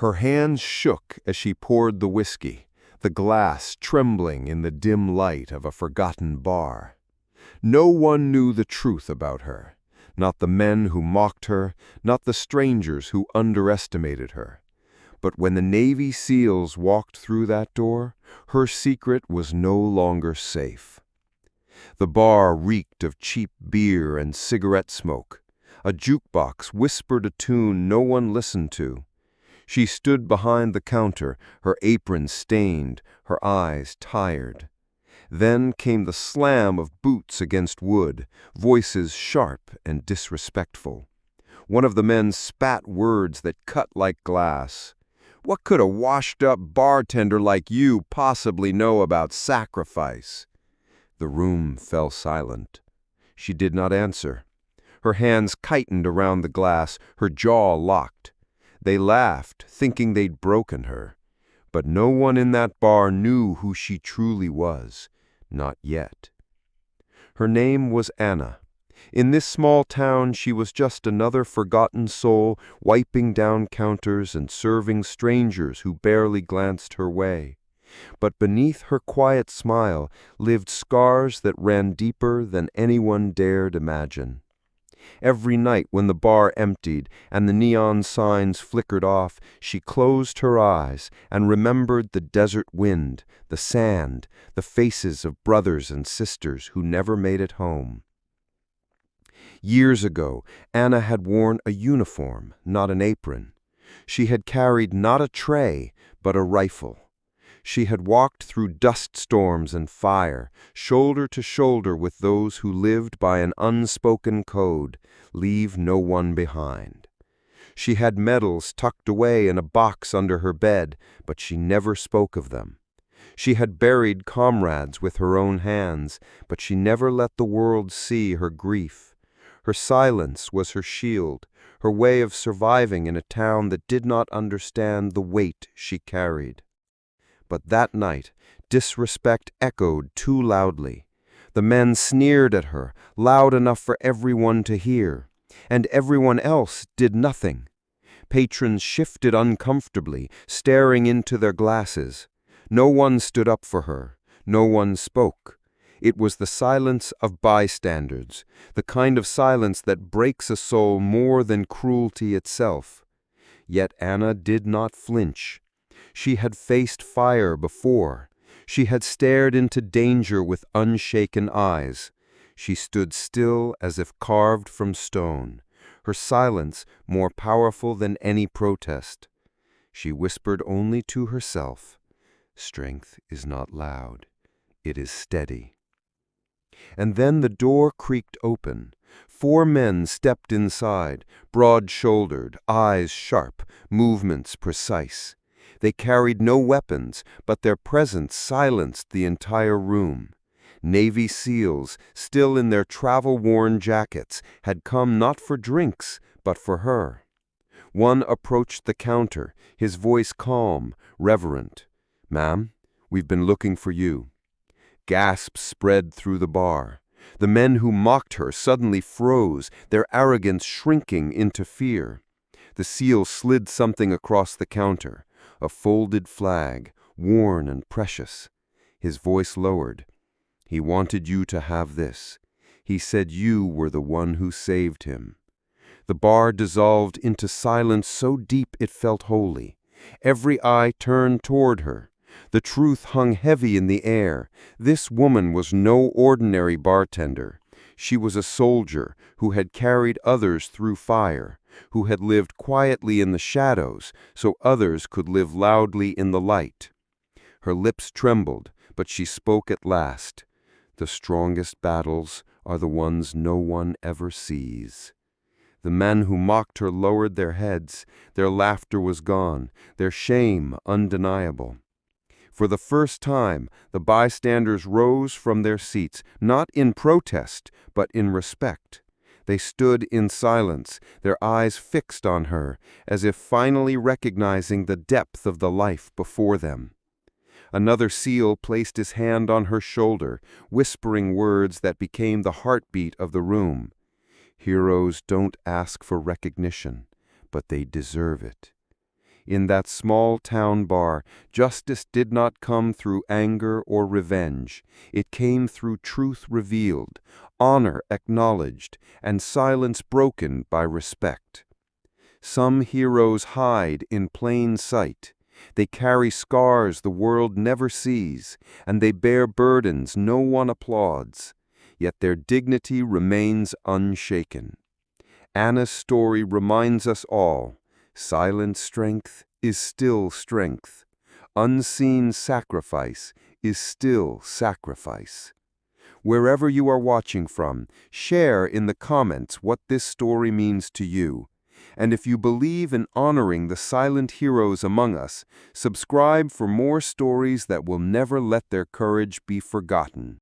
Her hands shook as she poured the whiskey, the glass trembling in the dim light of a forgotten bar. No one knew the truth about her, not the men who mocked her, not the strangers who underestimated her. But when the Navy SEALs walked through that door, her secret was no longer safe. The bar reeked of cheap beer and cigarette smoke. A jukebox whispered a tune no one listened to. She stood behind the counter, her apron stained, her eyes tired. Then came the slam of boots against wood, voices sharp and disrespectful. One of the men spat words that cut like glass. "What could a washed-up bartender like you possibly know about sacrifice?" The room fell silent. She did not answer. Her hands tightened around the glass, her jaw locked. They laughed, thinking they'd broken her. But no one in that bar knew who she truly was. Not yet. Her name was Anna. In this small town she was just another forgotten soul, wiping down counters and serving strangers who barely glanced her way. But beneath her quiet smile lived scars that ran deeper than anyone dared imagine. Every night when the bar emptied and the neon signs flickered off, she closed her eyes and remembered the desert wind, the sand, the faces of brothers and sisters who never made it home. Years ago, Anna had worn a uniform, not an apron. She had carried not a tray, but a rifle. She had walked through dust storms and fire, shoulder to shoulder with those who lived by an unspoken code, leave no one behind. She had medals tucked away in a box under her bed, but she never spoke of them. She had buried comrades with her own hands, but she never let the world see her grief. Her silence was her shield, her way of surviving in a town that did not understand the weight she carried. But that night, disrespect echoed too loudly. The men sneered at her, loud enough for everyone to hear, and everyone else did nothing. Patrons shifted uncomfortably, staring into their glasses. No one stood up for her. No one spoke. It was the silence of bystanders, the kind of silence that breaks a soul more than cruelty itself. Yet Anna did not flinch. She had faced fire before. She had stared into danger with unshaken eyes. She stood still as if carved from stone, her silence more powerful than any protest. She whispered only to herself, "Strength is not loud, it is steady." And then the door creaked open. 4 men stepped inside, broad-shouldered, eyes sharp, movements precise. They carried no weapons, but their presence silenced the entire room. Navy SEALs, still in their travel-worn jackets, had come not for drinks, but for her. One approached the counter, his voice calm, reverent. "Ma'am, we've been looking for you." Gasps spread through the bar. The men who mocked her suddenly froze, their arrogance shrinking into fear. The SEAL slid something across the counter, a folded flag, worn and precious. His voice lowered. "He wanted you to have this. He said you were the one who saved him." The bar dissolved into silence so deep it felt holy. Every eye turned toward her. The truth hung heavy in the air. This woman was no ordinary bartender. She was a soldier who had carried others through fire, who had lived quietly in the shadows so others could live loudly in the light. Her lips trembled, but she spoke at last. "The strongest battles are the ones no one ever sees." The men who mocked her lowered their heads. Their laughter was gone, their shame undeniable. For the first time, the bystanders rose from their seats, not in protest, but in respect. They stood in silence, their eyes fixed on her, as if finally recognizing the depth of the life before them. Another SEAL placed his hand on her shoulder, whispering words that became the heartbeat of the room. "Heroes don't ask for recognition, but they deserve it." In that small town bar, justice did not come through anger or revenge. It came through truth revealed, honor acknowledged, and silence broken by respect. Some heroes hide in plain sight. They carry scars the world never sees, and they bear burdens no one applauds. Yet their dignity remains unshaken. Anna's story reminds us all, silent strength is still strength. Unseen sacrifice is still sacrifice. Wherever you are watching from, share in the comments what this story means to you. And if you believe in honoring the silent heroes among us, subscribe for more stories that will never let their courage be forgotten.